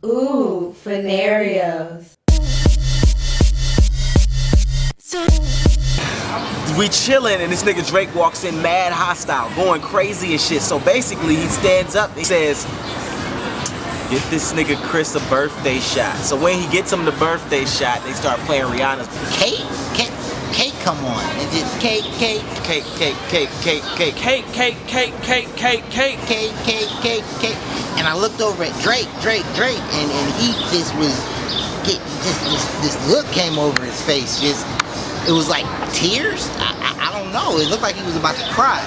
Ooh, Funarios. We chillin' and this nigga Drake walks in mad hostile, going crazy and shit. So basically he stands up and he says, get this nigga Chris a birthday shot. So when he gets him the birthday shot, they start playing Rihanna's Cake, come on. It's just cake. And I looked over at Drake, and he just was this look came over his face. It was like tears. I don't know. It looked like he was about to cry.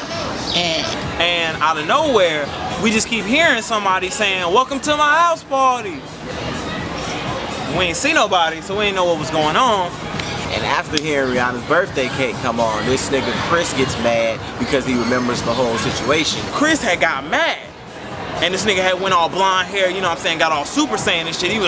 And out of nowhere, we just keep hearing somebody saying, "Welcome to my house party." We ain't see nobody, so we ain't know what was going on. And after hearing Rihanna's birthday cake come on, this nigga Chris gets mad because he remembers the whole situation. Chris had got mad. And this nigga had went all blonde hair, you know what I'm saying, got all Super Saiyan and shit. He was,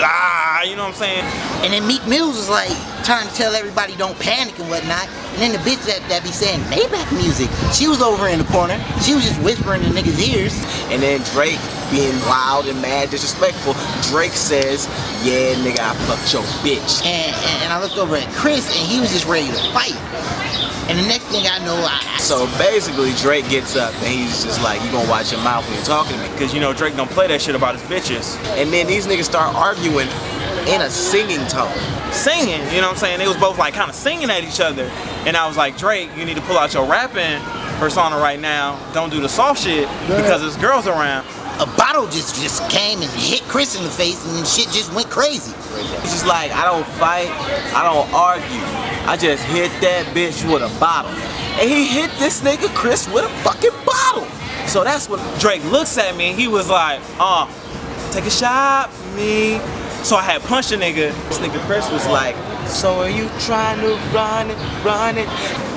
you know what I'm saying? And then Meek Mills was like trying to tell everybody don't panic and whatnot. And then the bitch that be saying Maybach music, she was over in the corner. She was just whispering in niggas' ears. And then Drake, being loud and mad, disrespectful, Drake says, yeah, nigga, I fucked your bitch. And I looked over at Chris and he was just ready to fight. And the next thing I know, So basically Drake gets up and he's just like, you gonna watch your mouth when you're talking to me. Cause you know Drake don't play that shit about his bitches. And then these niggas start arguing in a singing tone. Singing, you know what I'm saying? They was both like kind of singing at each other. And I was like, Drake, you need to pull out your rapping persona right now. Don't do the soft shit because there's girls around. A bottle just came and hit Chris in the face and shit just went crazy. It's just like, I don't fight, I don't argue. I just hit that bitch with a bottle. And he hit this nigga Chris with a fucking bottle. So that's what Drake looks at me and he was like, take a shot for me. So I had punched a nigga. This nigga Chris was like, so are you trying to run it?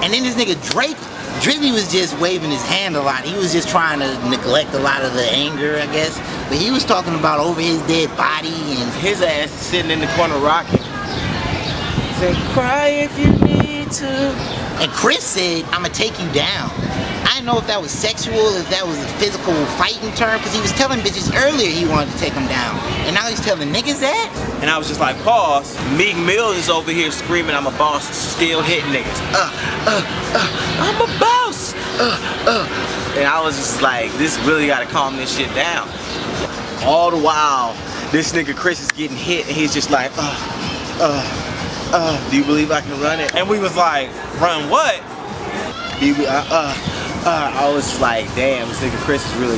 And then this nigga Drake, Drizzy was just waving his hand a lot. He was just trying to neglect a lot of the anger, I guess. But he was talking about over his dead body and his ass sitting in the corner rocking. He said, cry if you need to. And Chris said, I'ma take you down. I didn't know if that was sexual, if that was a physical fighting term, because he was telling bitches earlier he wanted to take them down. And now he's telling niggas that? And I was just like, pause. Meek Mills is over here screaming, I'm a boss, still hitting niggas. I'm a boss. And I was just like, this really gotta calm this shit down. All the while, this nigga Chris is getting hit and he's just like, do you believe I can run it? And we was like, run what? I was just like, damn, this nigga Chris is really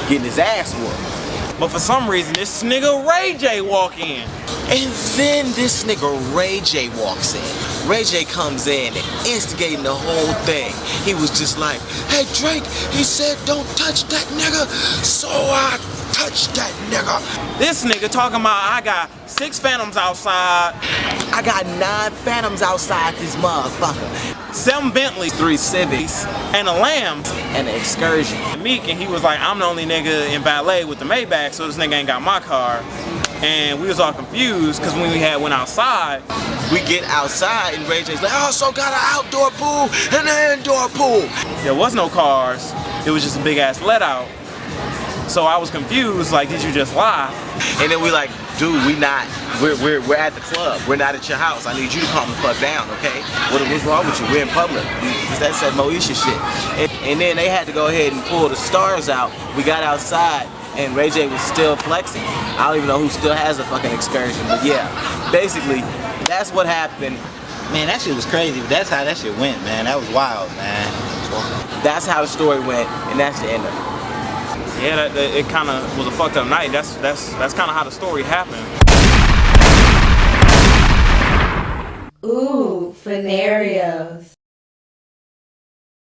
getting his ass whooped. But for some reason, this nigga Ray J walk in. And then this nigga Ray J walks in. Ray J comes in and instigating the whole thing. He was just like, hey Drake, he said don't touch that nigga, so I touched that nigga. This nigga talking about I got 6 Phantoms outside. I got 9 Phantoms outside this motherfucker. 7 Bentleys, 3 Civics, and a Lamb, and an Excursion. Meek, and he was like, I'm the only nigga in valet with the Maybach, so this nigga ain't got my car. And we was all confused because when we went outside, we get outside and Ray J's like, I also got an outdoor pool and an indoor pool. There was no cars. It was just a big ass let out. So I was confused, like, did you just lie? And then we like, dude, we're at the club. We're not at your house. I need you to calm the fuck down, okay? What's wrong with you? We're in public. That's that Moesha shit. And then they had to go ahead and pull the stars out. We got outside and Ray J was still flexing. I don't even know who still has a fucking Excursion, but yeah. Basically, that's what happened. Man, that shit was crazy, but that's how that shit went, man. That was wild, man. That's how the story went, and that's the end of it. Yeah, it kind of was a fucked up night. That's kind of how the story happened. Ooh, Funarios.